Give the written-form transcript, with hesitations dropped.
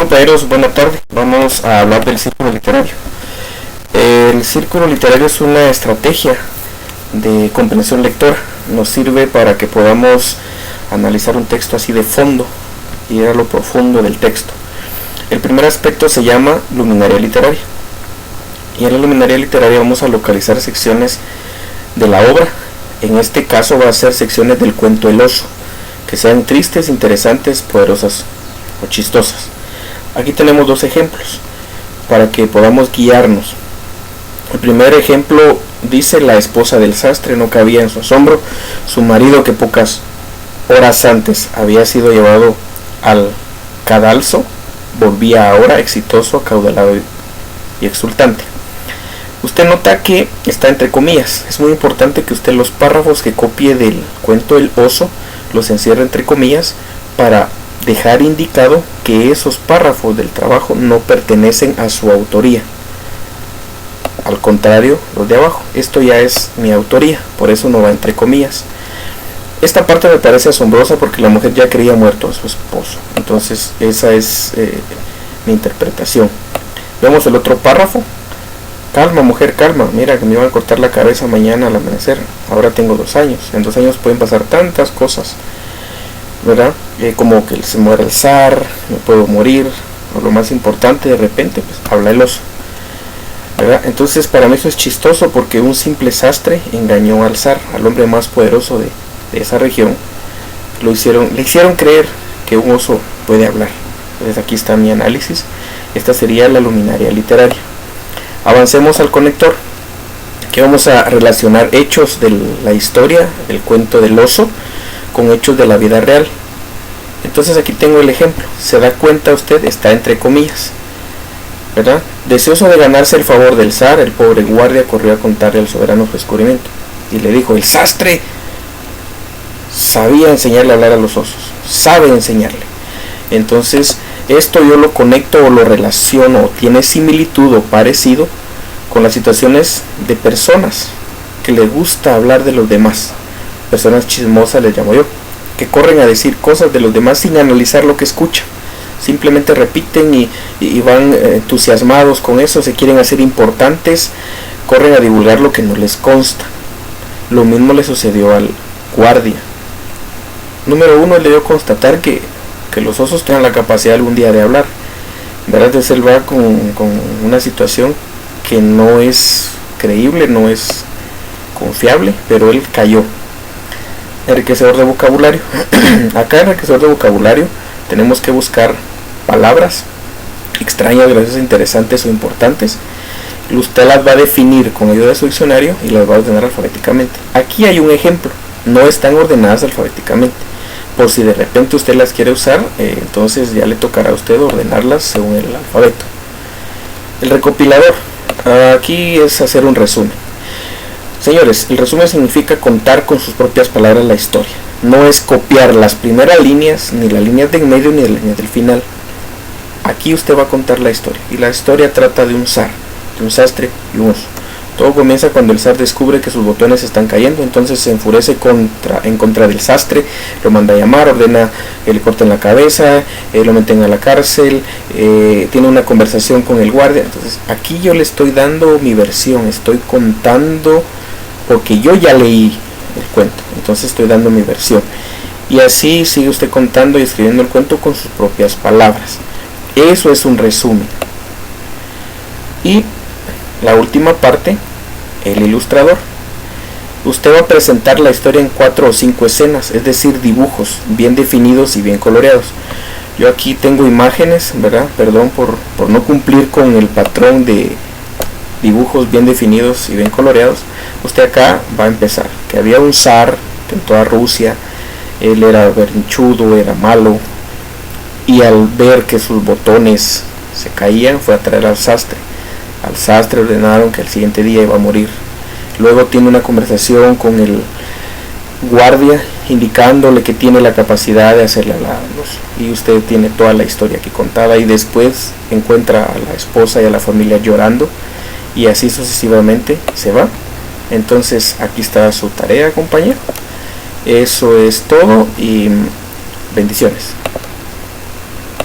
compañeros? Buena tarde. Vamos a hablar del círculo literario. El círculo literario es una estrategia de comprensión lectora. Nos sirve para que podamos analizar un texto así de fondo y ir a lo profundo del texto. El primer aspecto se llama luminaria literaria. Y en la luminaria literaria vamos a localizar secciones de la obra. En este caso va a ser secciones del cuento El oso, que sean tristes, interesantes, poderosas o chistosas. Aquí tenemos dos ejemplos para que podamos guiarnos. El primer ejemplo dice: la esposa del sastre no cabía en su asombro. Su marido, que pocas horas antes había sido llevado al cadalso, volvía ahora exitoso, acaudalado y exultante. Usted nota que está entre comillas. Es muy importante que usted los párrafos que copie del cuento El oso los encierre entre comillas para dejar indicado que esos párrafos del trabajo no pertenecen a su autoría. Al contrario, los de abajo. Esto ya es mi autoría, por eso no va entre comillas. Esta parte me parece asombrosa porque la mujer ya creía muerto a su esposo. Entonces esa es mi interpretación. Vemos el otro párrafo. Calma, mujer, calma. Mira que me iban a cortar la cabeza mañana al amanecer. Ahora tengo 2 años. En 2 años pueden pasar tantas cosas, ¿verdad? Como que se muera el zar, me puedo morir, o lo más importante, de repente, pues habla el oso, ¿verdad? Entonces para mí eso es chistoso porque un simple sastre engañó al zar, al hombre más poderoso de esa región. Le hicieron creer que un oso puede hablar. Entonces aquí está mi análisis. Esta sería la luminaria literaria. Avancemos al conector, que vamos a relacionar hechos de la historia, el cuento del oso, con hechos de la vida real. Entonces aquí tengo el ejemplo. Se da cuenta usted, está entre comillas, ¿verdad? Deseoso de ganarse el favor del zar, el pobre guardia corrió a contarle al soberano su descubrimiento y le dijo: el sastre sabía enseñarle a hablar a los osos, sabe enseñarle. Entonces esto yo lo conecto o lo relaciono, tiene similitud o parecido con las situaciones de personas que les gusta hablar de los demás. Personas chismosas les llamo yo, que corren a decir cosas de los demás sin analizar lo que escuchan. Simplemente repiten y van entusiasmados con eso, se quieren hacer importantes, corren a divulgar lo que no les consta. Lo mismo le sucedió al guardia. Número 1, le dio a constatar que los osos tengan la capacidad algún día de hablar, ¿verdad? Entonces él va con una situación que no es creíble, no es confiable, pero él cayó. Enriquecedor de vocabulario. Acá, enriquecedor de vocabulario, tenemos que buscar palabras extrañas, graciosas, interesantes o importantes. Usted las va a definir con ayuda de su diccionario y las va a ordenar alfabéticamente. Aquí hay un ejemplo, no están ordenadas alfabéticamente. Por si de repente usted las quiere usar, entonces ya le tocará a usted ordenarlas según el alfabeto. El recopilador. Aquí es hacer un resumen. Señores, el resumen significa contar con sus propias palabras la historia. No es copiar las primeras líneas, ni las líneas de en medio, ni las líneas del final. Aquí usted va a contar la historia. Y la historia trata de un zar, de un sastre y un oso. Todo comienza cuando el zar descubre que sus botones están cayendo. Entonces se enfurece en contra del sastre, lo manda a llamar, ordena que le corten la cabeza, lo meten a la cárcel, tiene una conversación con el guardia. Entonces aquí yo le estoy dando mi versión, estoy contando porque yo ya leí el cuento, entonces estoy dando mi versión. Y así sigue usted contando y escribiendo el cuento con sus propias palabras. Eso es un resumen. Y la última parte, el ilustrador. Usted va a presentar la historia en 4 o 5 escenas, es decir, dibujos bien definidos y bien coloreados. Yo aquí tengo imágenes, ¿verdad? Perdón por no cumplir con el patrón de dibujos bien definidos y bien coloreados. Usted acá va a empezar, que había un zar en toda Rusia, él era berrinchudo, era malo, y al ver que sus botones se caían, fue a traer al sastre. Al sastre ordenaron que el siguiente día iba a morir. Luego tiene una conversación con el guardia indicándole que tiene la capacidad de hacerle halagos, y usted tiene toda la historia aquí contada. Y después encuentra a la esposa y a la familia llorando, y así sucesivamente se va. Entonces aquí está su tarea, compañero. Eso es todo y bendiciones.